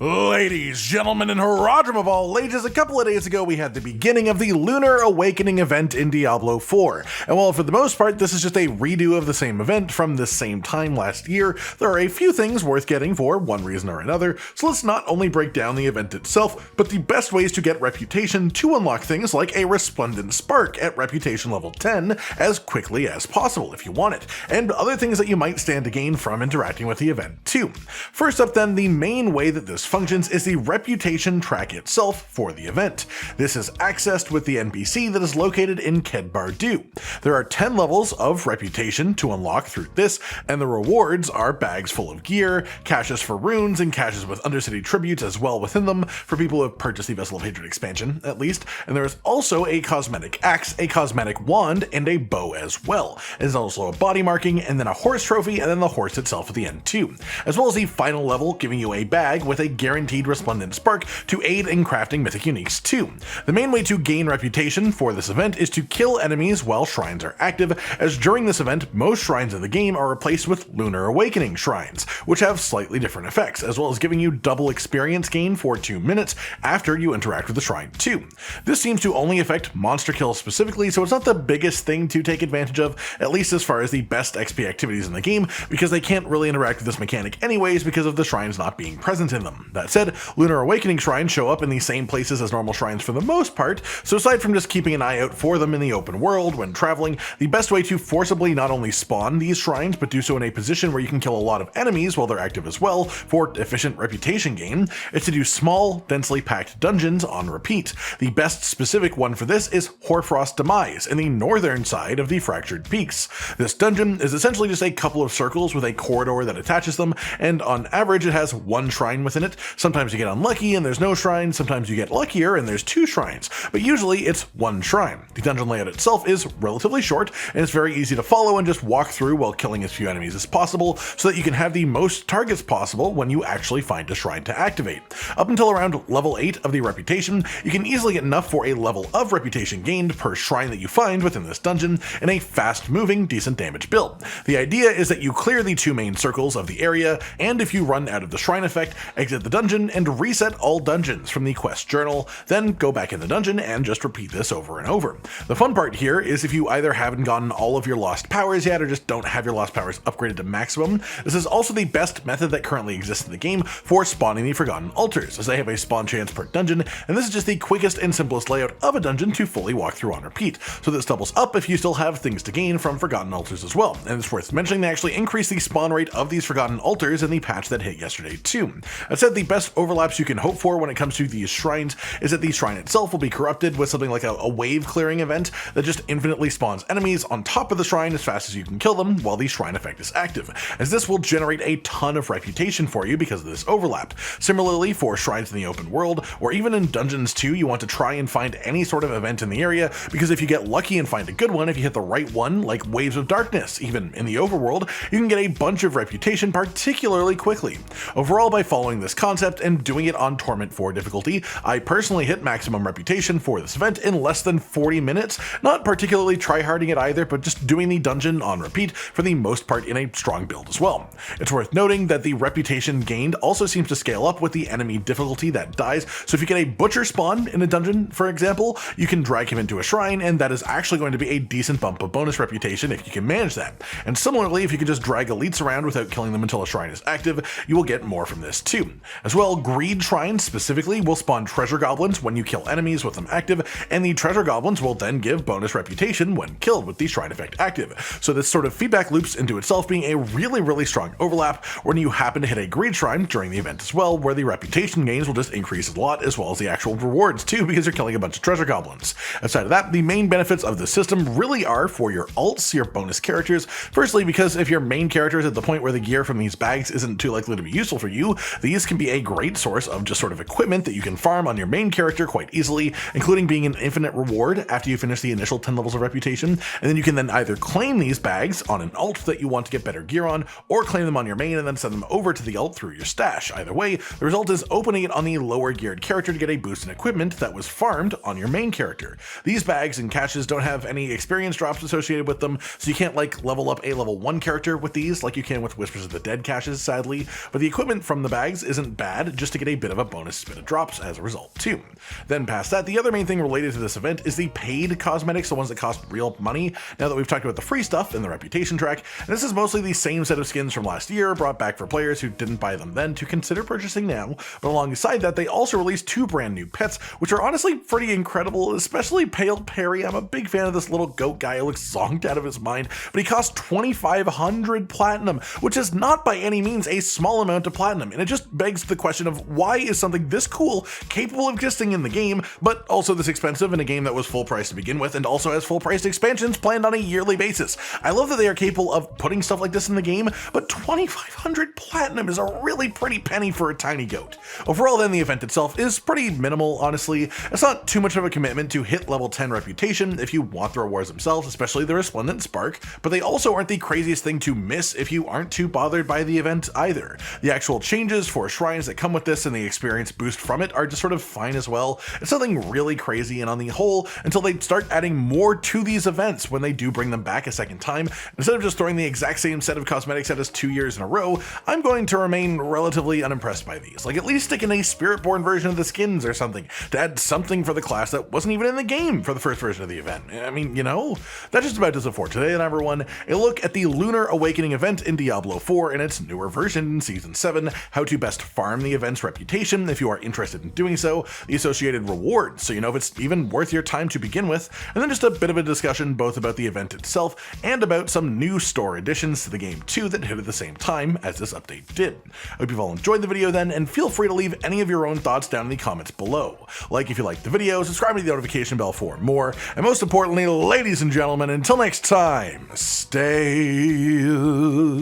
Ladies, gentlemen, and Haradrim of all ages, a couple of days ago we had the beginning of the Lunar Awakening event in Diablo 4. And while for the most part this is just a redo of the same event from the same time last year, there are a few things worth getting for one reason or another, so let's not only break down the event itself, but the best ways to get reputation to unlock things like a resplendent spark at reputation level 10 as quickly as possible if you want it, and other things that you might stand to gain from interacting with the event too. First up then, the main way that this functions is the reputation track itself for the event. This is accessed with the NPC that is located in Kedbardu. There are 10 levels of reputation to unlock through this, and the rewards are bags full of gear, caches for runes, and caches with undercity tributes as well within them for people who have purchased the Vessel of Hated expansion, at least, and there is also a cosmetic axe, a cosmetic wand, and a bow as well. There's also a body marking, and then a horse trophy, and then the horse itself at the end too, as well as the final level giving you a bag with a guaranteed resplendent spark to aid in crafting mythic uniques too. The main way to gain reputation for this event is to kill enemies while shrines are active, as during this event most shrines in the game are replaced with Lunar Awakening shrines, which have slightly different effects, as well as giving you double experience gain for 2 minutes after you interact with the shrine too. This seems to only affect monster kills specifically, so it's not the biggest thing to take advantage of, at least as far as the best XP activities in the game, because they can't really interact with this mechanic anyways because of the shrines not being present in them. That said, Lunar Awakening shrines show up in the same places as normal shrines for the most part, so aside from just keeping an eye out for them in the open world when traveling, the best way to forcibly not only spawn these shrines but do so in a position where you can kill a lot of enemies while they're active as well for efficient reputation gain is to do small, densely packed dungeons on repeat. The best specific one for this is Hoarfrost Demise in the northern side of the Fractured Peaks. This dungeon is essentially just a couple of circles with a corridor that attaches them, and on average it has one shrine within it. Sometimes you get unlucky and there's no shrine, sometimes you get luckier and there's 2 shrines, but usually it's 1 shrine. The dungeon layout itself is relatively short and it's very easy to follow and just walk through while killing as few enemies as possible so that you can have the most targets possible when you actually find a shrine to activate. Up until around level 8 of the reputation, you can easily get enough for a level of reputation gained per shrine that you find within this dungeon in a fast moving, decent damage build. The idea is that you clear the 2 main circles of the area, and if you run out of the shrine effect, exit the dungeon and reset all dungeons from the quest journal, then go back in the dungeon and just repeat this over and over. The fun part here is if you either haven't gotten all of your lost powers yet or just don't have your lost powers upgraded to maximum, this is also the best method that currently exists in the game for spawning the Forgotten Altars, as they have a spawn chance per dungeon, and this is just the quickest and simplest layout of a dungeon to fully walk through on repeat, so this doubles up if you still have things to gain from Forgotten Altars as well. And it's worth mentioning they actually increased the spawn rate of these Forgotten Altars in the patch that hit yesterday too. That said, the best overlaps you can hope for when it comes to these shrines is that the shrine itself will be corrupted with something like a wave clearing event that just infinitely spawns enemies on top of the shrine as fast as you can kill them while the shrine effect is active, as this will generate a ton of reputation for you because of this overlap. Similarly, for shrines in the open world, or even in dungeons too, you want to try and find any sort of event in the area, because if you get lucky and find a good one, if you hit the right one, like Waves of Darkness, even in the overworld, you can get a bunch of reputation particularly quickly. Overall, by following this concept and doing it on Torment 4 difficulty, I personally hit maximum reputation for this event in less than 40 minutes, not particularly tryharding it either, but just doing the dungeon on repeat for the most part in a strong build as well. It's worth noting that the reputation gained also seems to scale up with the enemy difficulty that dies, so if you get a butcher spawn in a dungeon, for example, you can drag him into a shrine, and that is actually going to be a decent bump of bonus reputation if you can manage that. And similarly, if you can just drag elites around without killing them until a shrine is active, you will get more from this too. As well, greed shrines specifically will spawn treasure goblins when you kill enemies with them active, and the treasure goblins will then give bonus reputation when killed with the shrine effect active. So this sort of feedback loops into itself being a really strong overlap when you happen to hit a greed shrine during the event as well, where the reputation gains will just increase a lot, as well as the actual rewards too, because you're killing a bunch of treasure goblins. Outside of that, the main benefits of the system really are for your alts, your bonus characters. Firstly, because if your main character is at the point where the gear from these bags isn't too likely to be useful for you, these can be a great source of just sort of equipment that you can farm on your main character quite easily, including being an infinite reward after you finish the initial 10 levels of reputation, and then you can then either claim these bags on an alt that you want to get better gear on, or claim them on your main and then send them over to the alt through your stash. Either way, the result is opening it on the lower geared character to get a boost in equipment that was farmed on your main character. These bags and caches don't have any experience drops associated with them, so you can't like level up a level 1 character with these like you can with Whispers of the Dead caches, sadly, but the equipment from the bags isn't isn't bad, just to get a bit of a bonus spin of drops as a result too. Then past that, the other main thing related to this event is the paid cosmetics, the ones that cost real money, now that we've talked about the free stuff in the reputation track. And this is mostly the same set of skins from last year, brought back for players who didn't buy them then to consider purchasing now, but alongside that they also released 2 brand new pets, which are honestly pretty incredible, especially Pale Perry. I'm a big fan of this little goat guy who looks zonked out of his mind, but he costs 2,500 platinum, which is not by any means a small amount of platinum, and it just begs the question of why is something this cool capable of existing in the game, but also this expensive in a game that was full price to begin with and also has full priced expansions planned on a yearly basis. I love that they are capable of putting stuff like this in the game, but 2,500 platinum is a really pretty penny for a tiny goat. Overall then, the event itself is pretty minimal, honestly. It's not too much of a commitment to hit level 10 reputation if you want the rewards themselves, especially the Resplendent Spark, but they also aren't the craziest thing to miss if you aren't too bothered by the event either. The actual changes for shrines that come with this and the experience boost from it are just sort of fine as well. It's nothing really crazy, and on the whole, until they start adding more to these events when they do bring them back a second time, instead of just throwing the exact same set of cosmetics at us 2 years in a row, I'm going to remain relatively unimpressed by these. Like, at least stick in a Spiritborn version of the skins or something, to add something for the class that wasn't even in the game for the first version of the event. I mean, you know, that just about does it for today. Number 1, a look at the Lunar Awakening event in Diablo 4 in its newer version in Season 7, how to best farm the event's reputation if you are interested in doing so, the associated rewards so you know if it's even worth your time to begin with, and then just a bit of a discussion both about the event itself and about some new store additions to the game too that hit at the same time as this update did. I hope you've all enjoyed the video then, and feel free to leave any of your own thoughts down in the comments below. Like if you liked the video, subscribe to the notification bell for more, and most importantly, ladies and gentlemen, until next time, stay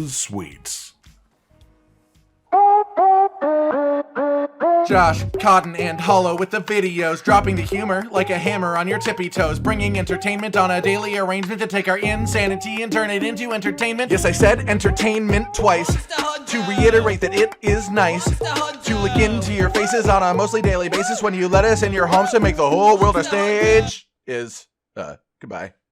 sweet. Josh, Cotton, and Hollow with the videos, dropping the humor like a hammer on your tippy toes, bringing entertainment on a daily arrangement to take our insanity and turn it into entertainment. Yes, I said entertainment twice, to reiterate that it is nice to look into your faces on a mostly daily basis when you let us in your homes to make the whole world a stage. Goodbye.